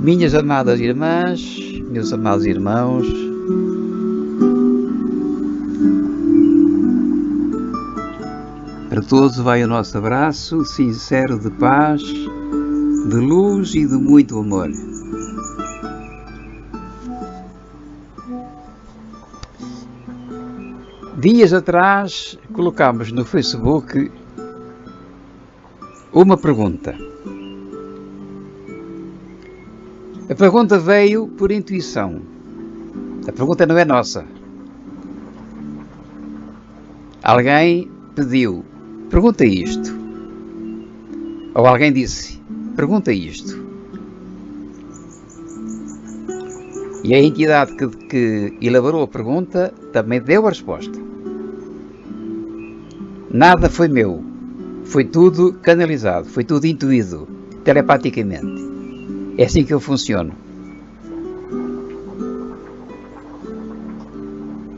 Minhas amadas irmãs, meus amados irmãos, para todos vai o nosso abraço sincero de paz, de luz e de muito amor. Dias atrás colocámos no Facebook uma pergunta. A pergunta veio por intuição. A pergunta não é nossa. Alguém pediu, pergunta isto. Ou alguém disse, pergunta isto. E a entidade que elaborou a pergunta também deu a resposta. Nada foi meu. Foi tudo canalizado, foi tudo intuído, telepaticamente. É assim que eu funciono.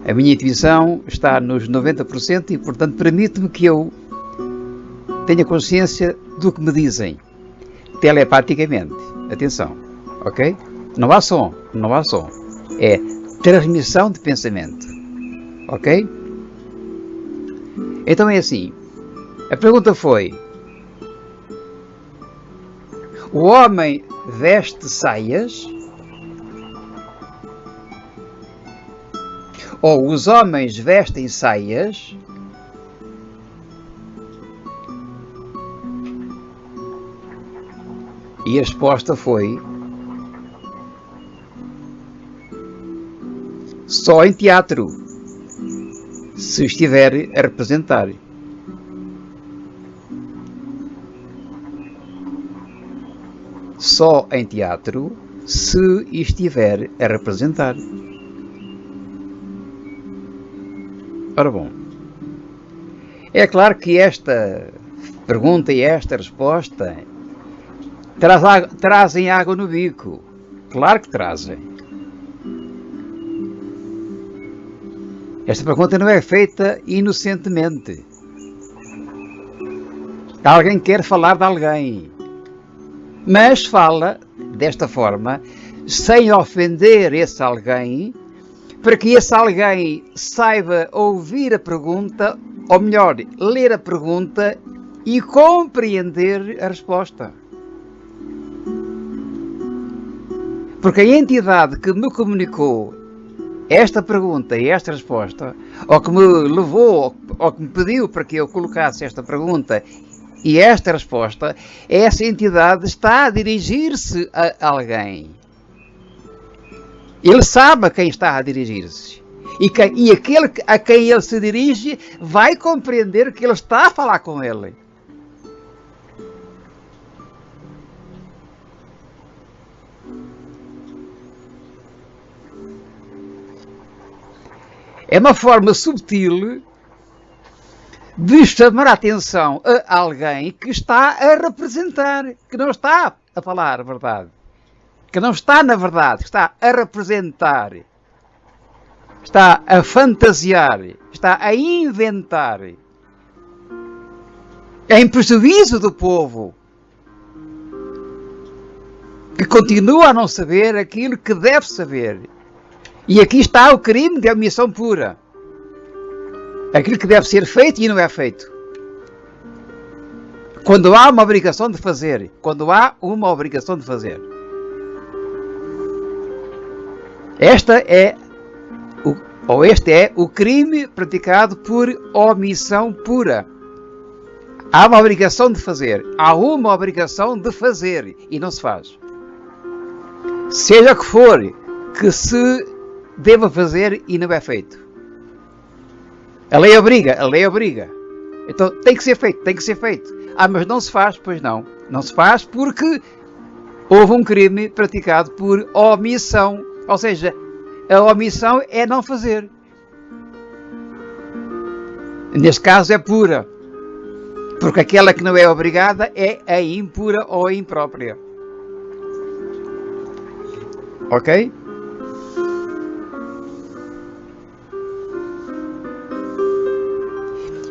A minha intuição está nos 90% e, portanto, permite-me que eu tenha consciência do que me dizem, telepaticamente. Atenção, ok? Não há som, não há som. É transmissão de pensamento, ok? Então é assim. A pergunta foi: o homem veste saias? Ou os homens vestem saias? E a resposta foi: só em teatro, se estiver a representar. Só em teatro, se estiver a representar. Ora bom, é claro que esta pergunta e esta resposta trazem água no bico. Claro que trazem. Esta pergunta não é feita inocentemente. Alguém quer falar de alguém, mas fala desta forma, sem ofender esse alguém, para que esse alguém saiba ouvir a pergunta, ou melhor, ler a pergunta e compreender a resposta. Porque a entidade que me comunicou esta pergunta e esta resposta, ou que me levou, ou que me pediu para que eu colocasse esta pergunta e esta resposta, essa entidade está a dirigir-se a alguém. Ele sabe a quem está a dirigir-se. E aquele a quem ele se dirige vai compreender que ele está a falar com ele. É uma forma subtil de chamar a atenção a alguém que está a representar, que não está a falar a verdade, que não está na verdade, que está a representar, está a fantasiar, está a inventar, em prejuízo do povo, que continua a não saber aquilo que deve saber. E aqui está o crime de omissão pura. Aquilo que deve ser feito e não é feito. Quando há uma obrigação de fazer. Quando há uma obrigação de fazer. Este é o crime praticado por omissão pura. Há uma obrigação de fazer. Há uma obrigação de fazer. E não se faz. Seja que for que se deva fazer e não é feito. A lei obriga. Então tem que ser feito. Ah, mas não se faz, pois não. Não se faz porque houve um crime praticado por omissão. Ou seja, a omissão é não fazer. Neste caso é pura. Porque aquela que não é obrigada é a impura ou a imprópria. Ok?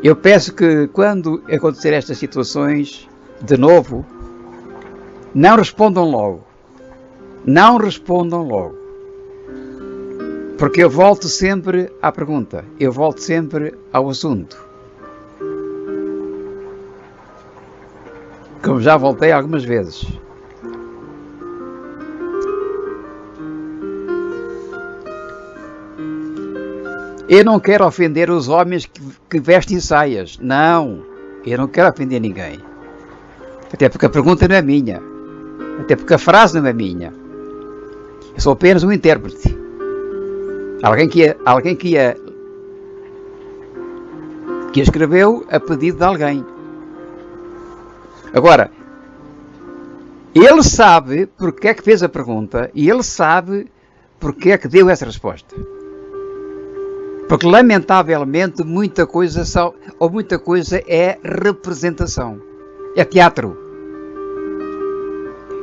Eu peço que, quando acontecer estas situações, de novo, não respondam logo. Não respondam logo. Porque eu volto sempre à pergunta. Eu volto sempre ao assunto. Como já voltei algumas vezes. Eu não quero ofender os homens que vestem saias. Não. Eu não quero ofender ninguém. Até porque a pergunta não é minha. Até porque a frase não é minha. Eu sou apenas um intérprete. Alguém que escreveu a pedido de alguém. Agora, ele sabe porque é que fez a pergunta e ele sabe porque é que deu essa resposta. Porque, lamentavelmente, muita coisa é representação. É teatro.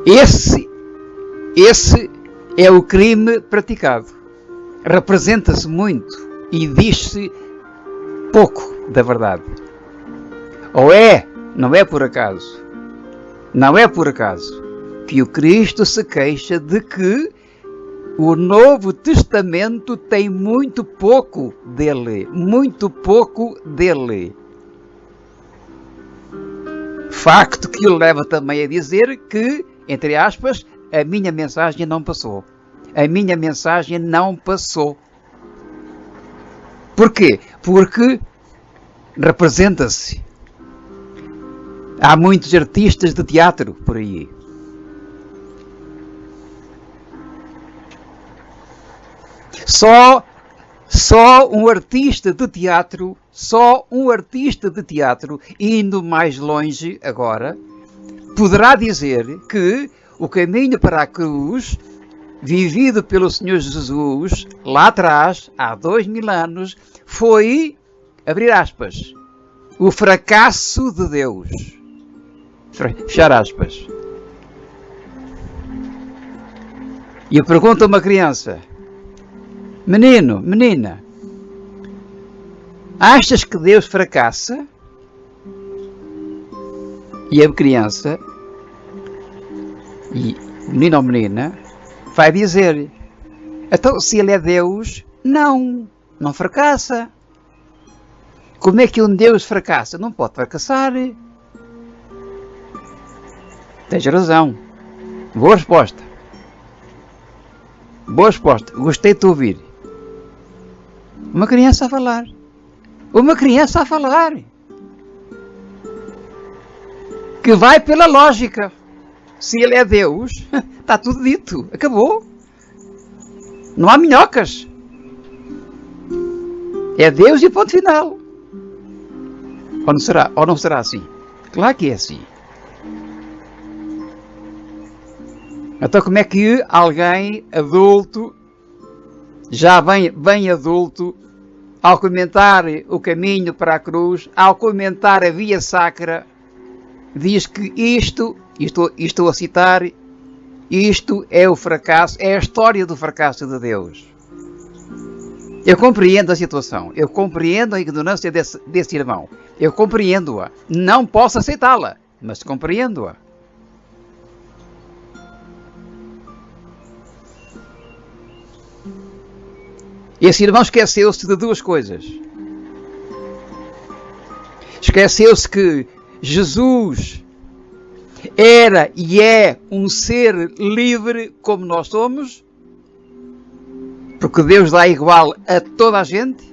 Esse é o crime praticado. Representa-se muito e diz-se pouco da verdade. Ou não é por acaso que o Cristo se queixa de que o Novo Testamento tem muito pouco dele. Facto que o leva também a dizer que, entre aspas, a minha mensagem não passou. A minha mensagem não passou. Porquê? Porque representa-se. Há muitos artistas de teatro por aí. Só um artista de teatro, indo mais longe agora, poderá dizer que o caminho para a cruz, vivido pelo Senhor Jesus, lá atrás, há 2000 anos, foi, abrir aspas, o fracasso de Deus. Fechar aspas. E eu pergunto a uma criança, menino, menina, achas que Deus fracassa? E a criança, menino ou menina, vai dizer, então se ele é Deus, não fracassa. Como é que um Deus fracassa? Não pode fracassar. Tens razão. Boa resposta. Gostei de te ouvir. Uma criança a falar. Que vai pela lógica. Se ele é Deus, está tudo dito. Acabou. Não há minhocas. É Deus e ponto final. Ou não será assim? Claro que é assim. Então como é que alguém adulto, já bem adulto, ao comentar o caminho para a cruz, ao comentar a via sacra, diz que estou a citar, isto é o fracasso, é a história do fracasso de Deus. Eu compreendo a situação, eu compreendo a ignorância desse irmão, eu compreendo-a, não posso aceitá-la, mas compreendo-a. Esse irmão esqueceu-se de duas coisas. Esqueceu-se que Jesus era e é um ser livre como nós somos, porque Deus dá igual a toda a gente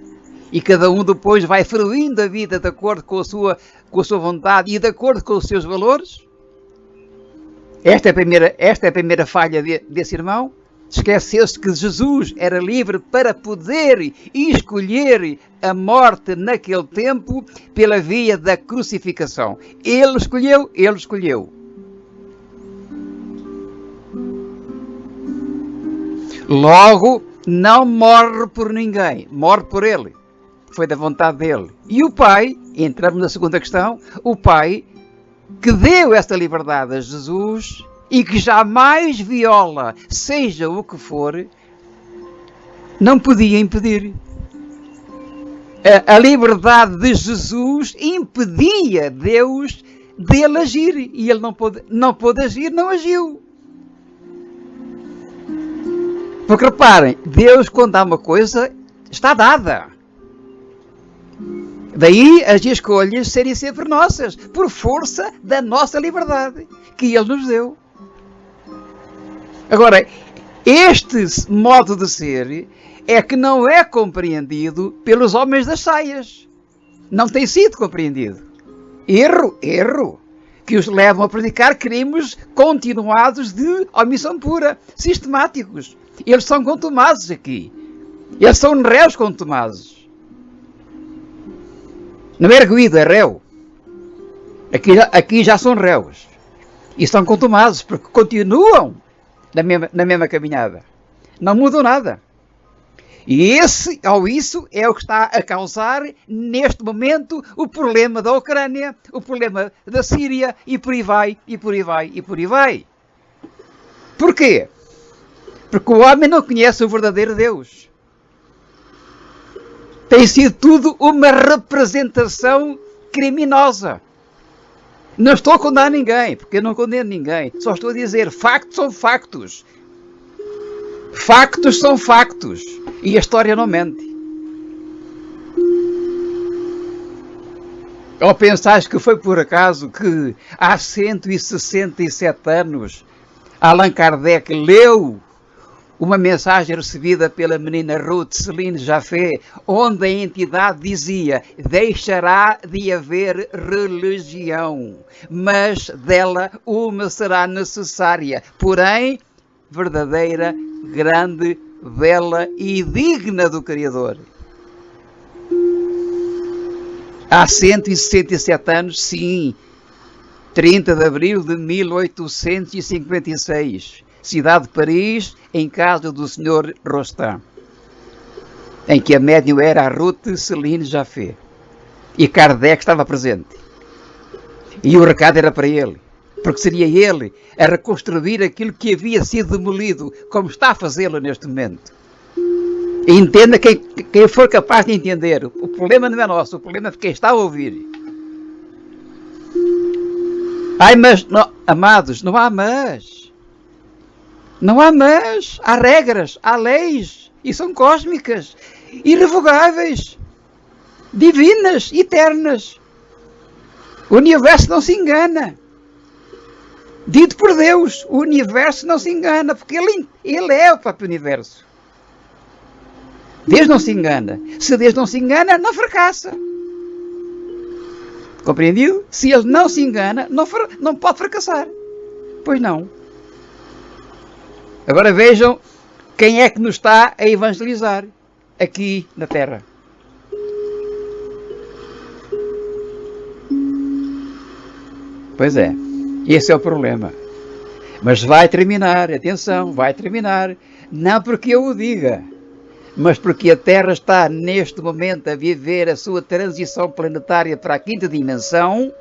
e cada um depois vai fruindo a vida de acordo com a sua vontade e de acordo com os seus valores. Esta é a primeira falha desse irmão. Esqueceu-se que Jesus era livre para poder escolher a morte naquele tempo pela via da crucificação. Ele escolheu. Logo, não morre por ninguém, morre por ele. Foi da vontade dele. E o Pai, entramos na segunda questão, o Pai que deu esta liberdade a Jesus e que jamais viola, seja o que for, não podia impedir. A liberdade de Jesus impedia Deus dele agir. E ele não pôde agir, não agiu. Porque reparem, Deus quando dá uma coisa, está dada. Daí as escolhas serem sempre nossas, por força da nossa liberdade, que Ele nos deu. Agora, este modo de ser é que não é compreendido pelos homens das saias. Não tem sido compreendido. Erro, que os levam a praticar crimes continuados de omissão pura, sistemáticos. Eles são contumados aqui. Eles são réus contumados. Não é arguido, é réu. Aqui já são réus. E estão contumados, porque continuam na mesma caminhada. Não mudam nada. E isso é o que está a causar, neste momento, o problema da Ucrânia, o problema da Síria, e por aí vai, e por aí vai, e por aí vai. Porquê? Porque o homem não conhece o verdadeiro Deus. Tem sido tudo uma representação criminosa. Não estou a condenar ninguém, porque eu não condeno ninguém. Só estou a dizer, factos são factos. Factos são factos. E a história não mente. Ou pensais que foi por acaso que há 167 anos Allan Kardec leu uma mensagem recebida pela menina Ruth Celine Jaffe, onde a entidade dizia: deixará de haver religião, mas dela uma será necessária, porém verdadeira, grande, bela e digna do Criador. Há 167 anos, sim, 30 de abril de 1856, cidade de Paris, em casa do Sr. Rostand, em que a médium era a Ruth Celine Jaffe. E Kardec estava presente. E o recado era para ele, porque seria ele a reconstruir aquilo que havia sido demolido, como está a fazê-lo neste momento. E entenda quem for capaz de entender. O problema não é nosso, o problema é de quem está a ouvir. Ai, mas, não, amados, não há mas. Não há mas. Há regras, há leis, e são cósmicas, irrevogáveis, divinas, eternas. O universo não se engana. Dito por Deus, o universo não se engana, porque ele é o próprio universo. Deus não se engana. Se Deus não se engana, não fracassa. Compreendido? Se Ele não se engana, não pode fracassar. Pois não. Agora vejam quem é que nos está a evangelizar aqui na Terra. Pois é, esse é o problema. Mas vai terminar, atenção, vai terminar. Não porque eu o diga, mas porque a Terra está neste momento a viver a sua transição planetária para a quinta dimensão,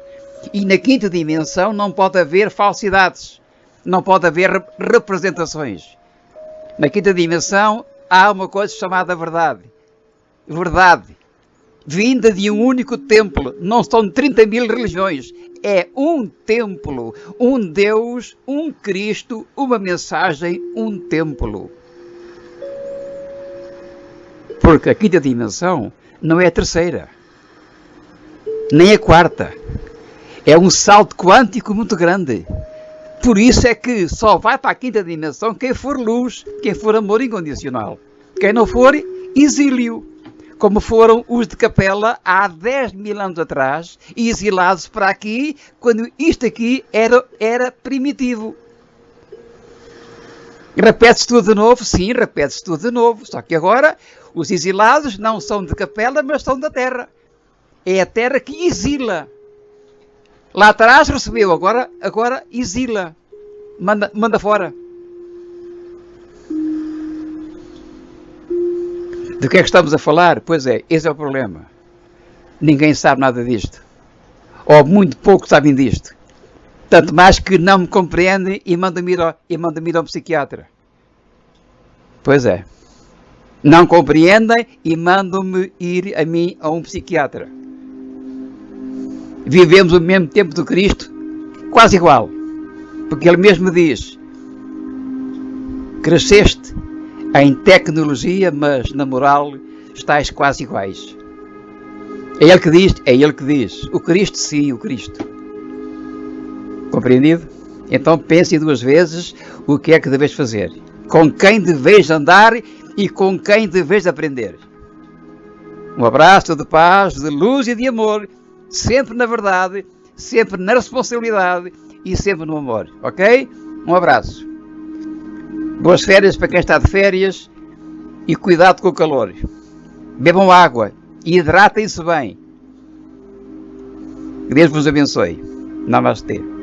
e na quinta dimensão não pode haver falsidades, não pode haver representações. Na quinta dimensão há uma coisa chamada verdade. Verdade, vinda de um único templo, não são 30 mil religiões, é um templo, um Deus, um Cristo, uma mensagem, um templo. Porque a quinta dimensão não é a terceira, nem a quarta. É um salto quântico muito grande. Por isso é que só vai para a quinta dimensão quem for luz, quem for amor incondicional. Quem não for, exílio. Como foram os de Capela há 10 mil anos atrás, exilados para aqui, quando isto aqui era primitivo. Repete-se tudo de novo? Sim, repete-se tudo de novo. Só que agora os exilados não são de Capela, mas são da Terra. É a Terra que exila. Lá atrás recebeu, agora exila. Manda fora. Do que é que estamos a falar? Pois é, esse é o problema. Ninguém sabe nada disto. Ou muito pouco sabem disto. Tanto mais que não me compreendem e mandam-me ir ao psiquiatra. Pois é. Não compreendem e mandam-me ir a mim a um psiquiatra. Vivemos o mesmo tempo do Cristo, quase igual. Porque ele mesmo diz: cresceste em tecnologia, mas na moral estáis quase iguais. É ele que diz, é ele que diz. O Cristo, sim, o Cristo. Compreendido? Então pensem duas vezes o que é que deveis fazer. Com quem deveis andar e com quem deveis aprender. Um abraço de paz, de luz e de amor, sempre na verdade, sempre na responsabilidade e sempre no amor, ok? Um abraço. Boas férias para quem está de férias e cuidado com o calor. Bebam água e hidratem-se bem. Que Deus vos abençoe. Namastê.